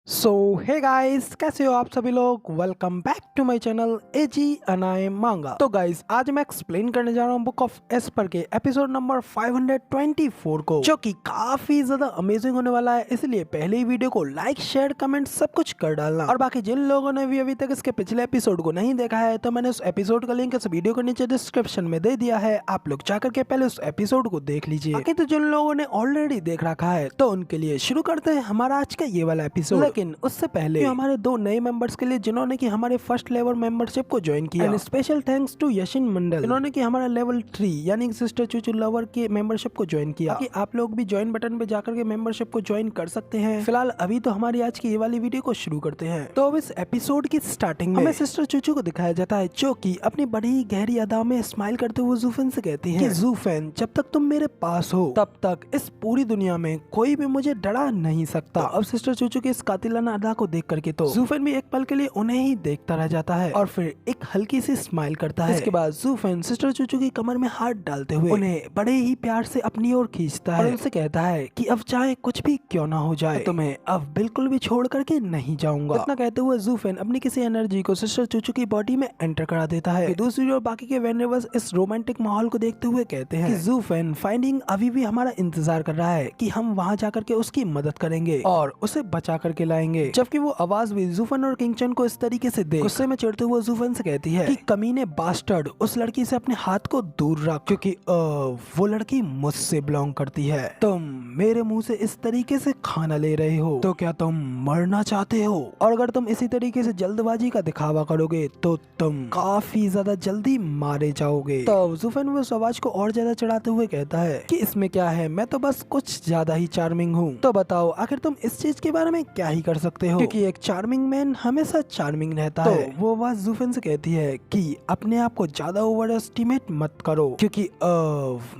सो hey guys, कैसे हो आप सभी लोग। Welcome back to my channel एजी अनाए मांगा। तो गाइस, आज मैं एक्सप्लेन करने जा रहा हूँ बुक ऑफ एस्पर के एपिसोड नंबर 524 को, जो कि काफी ज्यादा अमेजिंग होने वाला है। इसलिए पहले ही वीडियो को लाइक शेयर कमेंट सब कुछ कर डालना। और बाकी जिन लोगों ने भी अभी तक इसके पिछले एपिसोड को नहीं देखा है, तो मैंने उस एपिसोड का लिंक इस वीडियो के नीचे डिस्क्रिप्शन में दे दिया है, आप लोग जाकर के पहले उस एपिसोड को देख लीजिए। बाकी तो जिन लोगों ने ऑलरेडी देख रखा है, तो उनके लिए शुरू करते हैं हमारा आज का ये वाला एपिसोड। लेकिन उससे पहले हमारे दो नए मेंबर्स के लिए जिन्होंने की हमारे फर्स्ट लेवल मेंबरशिप को ज्वाइन किया, and special thanks to Yashin मंडल जिन्होंने की हमारा लेवल 3 यानी सिस्टर चूचू लवर के मेंबरशिप को ज्वाइन किया। कि आप लोग भी ज्वाइन बटन पे जाकर के मेंबरशिप को ज्वाइन कर सकते हैं। फिलहाल अभी तो हमारी आज की ये वाली वीडियो को शुरू करते हैं। तो अब इस एपिसोड की स्टार्टिंग में हमें सिस्टर चूचू को दिखाया जाता है, जो कि अपनी बड़ी गहरी अदाओं में स्माइल करते हुए जूफेन से कहती है कि जूफेन, जब तक तुम मेरे पास हो तब तक इस पूरी दुनिया में कोई भी मुझे डरा नहीं सकता। तो अब सिस्टर चूचू की इस कातिलाना अदा को देख करके तो जूफेन भी एक पल के लिए उन्हें ही देखता रह जाता है और फिर एक हल्की सी स्माइल करता है। इसके बाद जूफेन सिस्टर चूचू की कमर में हाथ डालते हुए उन्हें बड़े ही प्यार से अपनी ओर खींचता है और उनसे कहता है कि अब चाहे कुछ भी क्यों ना हो जाए, तो तुम्हें अब बिल्कुल भी छोड़ करके नहीं जाऊंगा। इतना कहते हुए जूफेन अपनी किसी एनर्जी को सिस्टर चूचू की बॉडी में एंटर करा देता है। दूसरी ओर बाकी के वेनरेबल्स इस रोमांटिक माहौल को देखते हुए कहते हैं कि जूफेन फाइंडिंग अभी भी हमारा इंतजार कर रहा है कि हम वहाँ जाकर के उसकी मदद करेंगे और उसे बचा करके लाएंगे। जबकि वो आवाज भी जूफेन और किंगचन को इस तरीके से देख गुस्से में चिढ़ते हुए जूफेन से कहती है कि कमीने बास्टर्ड, उस लड़की से अपने हाथ को दूर रख, क्योंकि वो लड़की मुझसे बिलोंग करती है। तुम मेरे मुंह से इस तरीके से खाना ले रहे हो, तो क्या तुम मरना चाहते हो? और अगर तुम इसी तरीके से जल्दबाजी का दिखावा करोगे तो तुम काफी ज्यादा जल्दी मारे जाओगे। तो जूफेन उस आवाज को और ज्यादा चढ़ाते हुए कहता है कि इसमें क्या है, मैं तो बस कुछ ज्यादा ही चार्मिंग हूँ। तो बताओ आखिर तुम इस चीज के बारे में क्या ही कर सकते हो, क्योंकि एक चार्मिंग मैन हमेशा चार्मिंग रहता है। वो आवाज जूफेन से कहती है कि अपने आप को ज्यादा ओवर एस्टिमेट मत करो, क्योंकि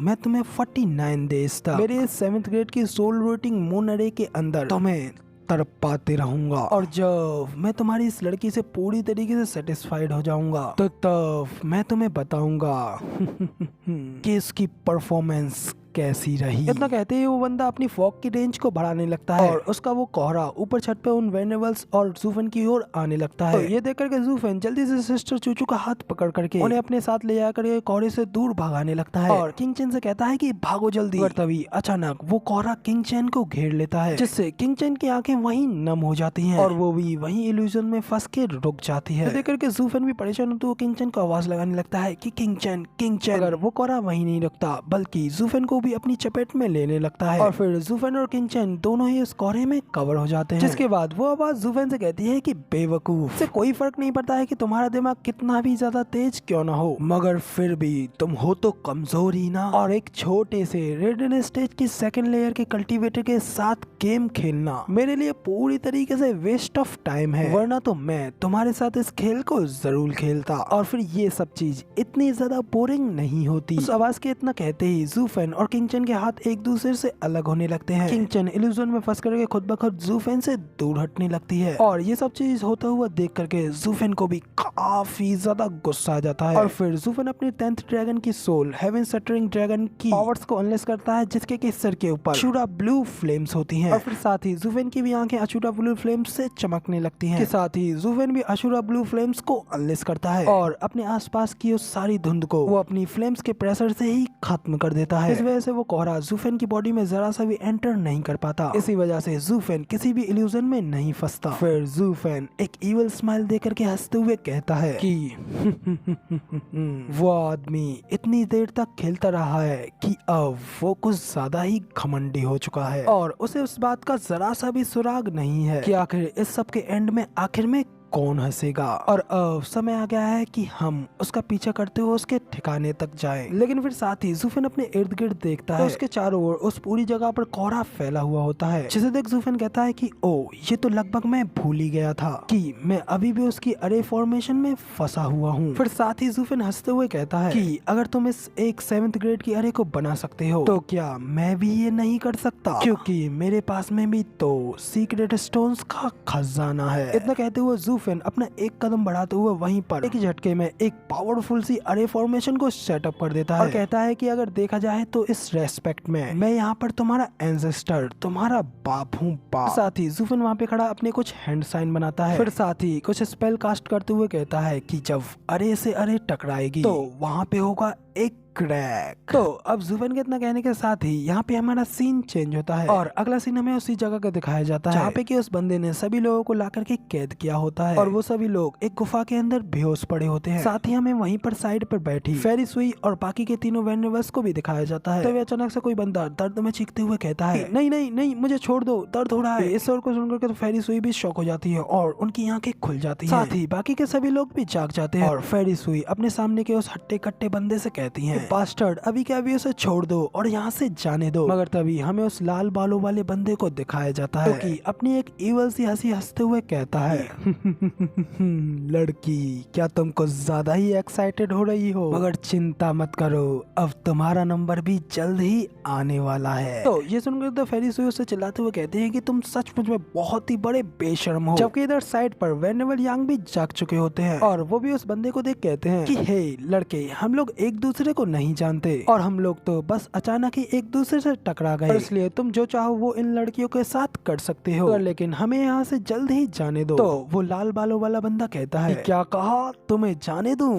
मैं तुम्हें 49 डेज तक मेरे 7th ग्रेड की सोल रेटिंग मून अरे के अंदर तुम्हें तड़पाते रहूंगा, और जब मैं तुम्हारी इस लड़की से पूरी तरीके से सेटिस्फाइड हो जाऊंगा, तो तब मैं तुम्हें बताऊंगा कि इसकी परफॉर्मेंस कैसी रही। इतना कहते ही वो बंदा अपनी फॉग की रेंज को बढ़ाने लगता है और उसका वो कोहरा ऊपर छत पे उन वेनेबल्स और जूफेन की ओर आने लगता है। तो ये देख करके जूफेन जल्दी से सिस्टर चूचू का हाथ पकड़ करके उन्हें अपने साथ ले जाकर कोहरे से दूर भगाने लगता है और किंग चैन से कहता है कि भागो जल्दी। और तभी अचानक वो कोहरा किंग चैन को घेर लेता है, जिससे किंग चैन की आंखें वहीं नम हो जाती हैं और वो भी वहीं इल्यूजन में फंस के रुक जाती है। देख करके जूफेन भी परेशान होते हुए किंग चैन को आवाज लगाने लगता है कि किंग चैन, किंग चैन। अगर वो कोहरा वहीं नहीं रुकता बल्कि जूफेन को भी अपनी चपेट में लेने लगता है और फिर जूफेन और किंग चैन दोनों ही उस कोहरे में कवर हो जाते हैं। जिसके बाद वो आवाज जूफेन से कहती है कि बेवकूफ, से कोई फर्क नहीं पड़ता है कि तुम्हारा दिमाग कितना भी ज्यादा तेज क्यों ना हो, मगर फिर भी तुम हो तो कमजोर ही ना। और एक छोटे से रेडन स्टेज की 2nd लेयर के कल्टीवेटर के साथ गेम खेलना मेरे लिए पूरी तरीके से वेस्ट ऑफ टाइम है, वरना तो मैं तुम्हारे साथ इस खेल को जरूर खेलता और फिर ये सब चीज इतनी ज्यादा बोरिंग नहीं होती। उस आवाज के इतना कहते ही जूफेन और किंग चैन के हाथ एक दूसरे से अलग होने लगते हैं। किंग चैन इल्यूजन में फंस करके खुद ब खुद जूफेन से दूर हटने लगती है और ये सब चीज होता हुआ देख करके जूफेन को भी काफी ज्यादा गुस्सा आ जाता है और फिर जूफेन अपनी 10th ड्रैगन की सोल हेवन शटरिंग ड्रैगन की पावर्स को अनलेस करता है, जिसके के सर के ऊपर अशूरा ब्लू फ्लेम्स होती हैं और फिर साथ ही जूफेन की भी आंखें अशूरा ब्लू फ्लेम्स से चमकने लगती हैं। के साथ ही जूफेन भी अशूरा ब्लू फ्लेम्स को अनलेस करता है और अपने आसपास की उस सारी धुंध को वो अपनी फ्लेम्स के प्रेशर से ही खत्म कर देता है। इस वजह से वो कोहरा जूफेन की बॉडी में जरा सा भी एंटर नहीं कर पाता। इसी वजह से जूफेन किसी भी इल्यूजन में नहीं फंसता। फिर जूफेन एक इविल स्माइल देकर के हंसते हुए कहता है कि वो आदमी इतनी देर तक खेलता रहा है कि अब वो कुछ ज्यादा ही घमंडी हो चुका है और उसे उस बात का जरा सा भी सुराग नहीं है कि आखिर इस सब के एंड में आखिर में कौन हंसेगा। और अब समय आ गया है कि हम उसका पीछा करते हुए उसके ठिकाने तक जाएं। लेकिन फिर साथ ही जूफेन अपने इर्द गिर्द देखता है तो उसके चारों ओर उस पूरी जगह पर कोहरा फैला हुआ होता है, जिसे देख जूफेन कहता है कि ओ ये तो लगभग मैं भूल ही गया था कि मैं अभी भी उसकी अरे फॉर्मेशन में फंसा हुआ हूँ। फिर साथ ही जूफेन हंसते हुए कहता है कि अगर तुम इस एक 7th ग्रेड की अरे को बना सकते हो तो क्या मैं भी ये नहीं कर सकता, क्योंकि मेरे पास में भी तो सीक्रेट स्टोन्स का खजाना है। इतना कहते हुए जुफेन अपना एक कदम बढ़ाते हुए वहीं पर एक झटके में एक पावरफुल सी अरे फॉर्मेशन को सेटअप कर देता है और कहता है कि अगर देखा जाए तो इस रेस्पेक्ट में मैं यहाँ पर तुम्हारा एंसेस्टर, तुम्हारा बाप हूँ बाप। साथ ही जुफेन वहाँ पे खड़ा अपने कुछ हैंड साइन बनाता है, फिर साथ ही कुछ स्पेल कास्ट करते हुए कहता है कि जब अरे से अरे टकराएगी तो वहाँ पे होगा एक क्रैक। तो अब जुफेन के इतना कहने के साथ ही यहाँ पे हमारा सीन चेंज होता है और अगला सीन हमें उसी जगह का दिखाया जाता है जहाँ पे कि उस बंदे ने सभी लोगों को ला करके कैद किया होता है और वो सभी लोग एक गुफा के अंदर बेहोश पड़े होते हैं। साथ ही हमें वहीं पर साइड पर बैठी फेरी सुई और बाकी के तीनों वेनरबल्स को भी दिखाया जाता है। तो अचानक से कोई बंदा दर्द में चीखते हुए कहता है नहीं नहीं नहीं मुझे छोड़ दो, दर्द हो रहा है। इस शोर को सुनकर के तो फेरी सुई भी शॉक हो जाती है और उनकी आंखें खुल जाती है। साथ ही बाकी के सभी लोग भी जाग जाते हैं और फेरी सुई अपने सामने के उस हट्टे कट्टे बंदे से कहती है बास्टर्ड अभी के अभी उसे छोड़ दो और यहाँ से जाने दो। मगर तभी हमें उस लाल बालों वाले बंदे को दिखाया जाता है कि अपनी एक ईवल सी हंसी हंसते हुए कहता है लड़की क्या तुम कुछ ज्यादा ही एक्साइटेड हो रही हो, मगर चिंता मत करो अब तुम्हारा नंबर भी जल्द ही आने वाला है। तो ये सुनकर तो फेरी सुई उससे चिल्लाते हुए कहते हैं कि तुम सचमुच में बहुत ही बड़े बेशर्म हो। जबकि इधर साइड पर वेनेबल यांग भी जाग चुके होते हैं और वो भी उस बंदे को देख कहते हैं कि हे लड़के हम लोग एक दूसरे को नहीं जानते और हम लोग तो बस अचानक ही एक दूसरे से टकरा गए, इसलिए तुम जो चाहो वो इन लड़कियों के साथ कर सकते हो, लेकिन हमें यहाँ से जल्द ही जाने दो। तो वो लाल बालों वाला बंदा कहता है क्या कहा, तुम्हें जाने दूं?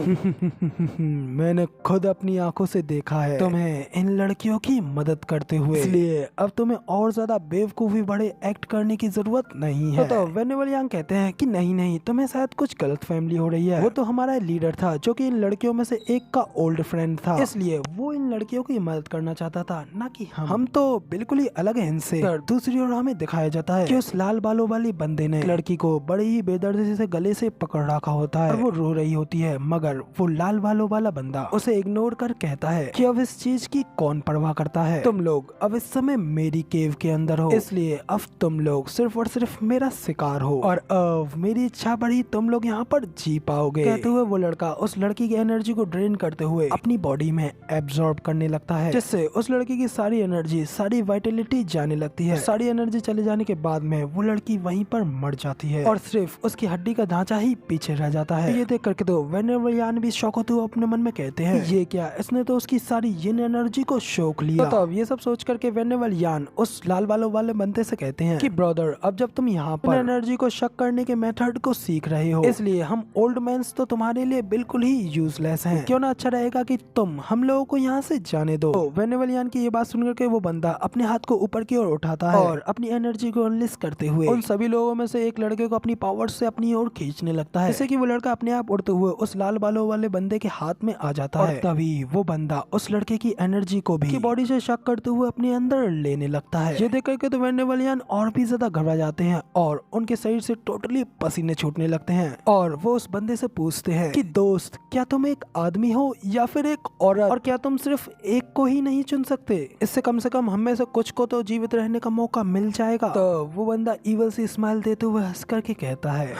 मैंने खुद अपनी आंखों से देखा है तुम्हें इन लड़कियों की मदद करते हुए, इसलिए अब तुम्हें और ज्यादा बेवकूफी बड़े एक्ट करने की जरूरत नहीं है। तो वेनेबल यांग कहते हैं कि नहीं नहीं तुम्हें शायद कुछ गलत फैमिली हो रही है, वो तो हमारा लीडर था जो कि इन लड़कियों में से एक का ओल्ड फ्रेंड था, इसलिए वो इन लड़कियों की मदद करना चाहता था, ना कि हम तो बिल्कुल ही अलग हैं इनसे। दूसरी ओर हमें दिखाया जाता है कि उस लाल बालों वाली बंदे ने लड़की को बड़ी ही बेदर्दी से गले से पकड़ रखा होता है और वो रो रही होती है, मगर वो लाल बालों वाला बंदा उसे इग्नोर कर कहता है कि अब इस चीज की कौन परवाह करता है, तुम लोग अब इस समय मेरी केव के अंदर हो, इसलिए अब तुम लोग सिर्फ और सिर्फ मेरा शिकार हो और अब मेरी इच्छा पर ही तुम लोग यहाँ पर जी पाओगे। कहते हुए वो लड़का उस लड़की की एनर्जी को ड्रेन करते हुए अपनी बॉडी में एब्जॉर्ब करने लगता है, जिससे उस लड़की की सारी एनर्जी सारी वाइटलिटी जाने लगती है। सारी एनर्जी चले जाने के बाद में वो लड़की वहीं पर मर जाती है और सिर्फ उसकी हड्डी का ढांचा ही पीछे रह जाता है। ये देख करके तो वेनेबल यांग भी शॉक होते हुए अपने मन में कहते हैं ये क्या, इसने तो उसकी सारी यिन एनर्जी को सोख लिया। तो अब ये सब सोच करके वेनेबल यांग उस लाल बालों वाले बंदे से कहते हैं कि ब्रदर अब जब तुम यहाँ पर एनर्जी को शक करने के मेथड को सीख रहे हो, इसलिए हम ओल्ड मैंस तो तुम्हारे लिए बिल्कुल ही यूजलेस हैं। क्यों ना अच्छा रहेगा कि तुम हम लोगों को यहाँ से जाने दो। वेनेबल यांग की ये बात सुनकर के वो बंदा अपने हाथ को ऊपर की ओर उठाता है और अपनी एनर्जी को अनलिस्ट करते हुए उन सभी लोगों में से एक लड़के को अपनी पावर से अपनी ओर खींचने लगता है, जिससे कि वो लड़का अपने आप उड़ते हुए उस लाल बालों वाले बंदे के हाथ में आ जाता है। तभी वो बंदा उस लड़के की एनर्जी को भी बॉडी से शक करते हुए अपने अंदर लेने लगता है। ये देख करके तो वेनेबल यांग और भी ज्यादा घबरा जाते हैं और उनके शरीर से टोटली पसीने छूटने लगते हैं और वो उस बंदे से पूछते हैं कि दोस्त क्या तुम एक आदमी हो या फिर एक औरत, और क्या तुम सिर्फ एक को ही नहीं चुन सकते, इससे कम से कम हम में से कुछ को तो जीवित रहने का मौका मिल जाएगा। तो वो बंदा ईवल सी स्माइल देते हुए हंस करके कहता है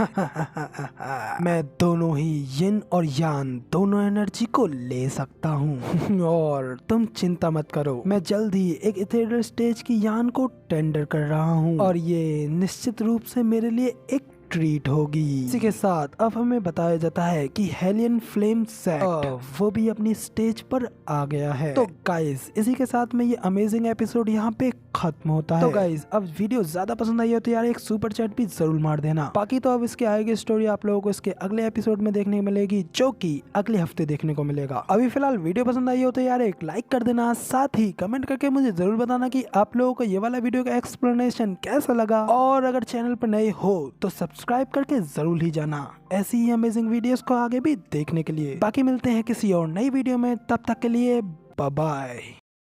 मैं दोनों ही यिन और यान दोनों एनर्जी को ले सकता हूँ और तुम चिंता मत करो, मैं जल्द ही एक इथेरियल स्टेज की यान को टेंडर कर रहा हूँ और ये निश्चित रूप से मेरे लिए एक ट्रीट होगी। इसी के साथ अब हमें बताया जाता है कि हेलियन फ्लेम सेक्ट वो भी अपनी स्टेज पर आ गया है। तो गाइस इसी के साथ में ये अमेजिंग एपिसोड यहाँ पे खत्म होता है। तो गाइस अब वीडियो ज्यादा पसंद आई हो तो यार एक सुपर चैट भी जरूर मार देना। बाकी तो अब इसके आगे स्टोरी आप लोगों को इसके अगले एपिसोड में देखने को मिलेगी, जो कि अगले हफ्ते देखने को मिलेगा। अभी फिलहाल वीडियो पसंद आई हो तो यार एक लाइक कर देना, साथ ही कमेंट करके मुझे जरूर बताना कि आप लोगों को ये वाला वीडियो का एक्सप्लेनेशन कैसा लगा, और अगर चैनल पर नए हो तो सब्सक्राइब करके जरूर ही जाना ऐसी ही अमेजिंग वीडियोस को आगे भी देखने के लिए। बाकी मिलते हैं किसी और नई वीडियो में, तब तक के लिए बाय बाय।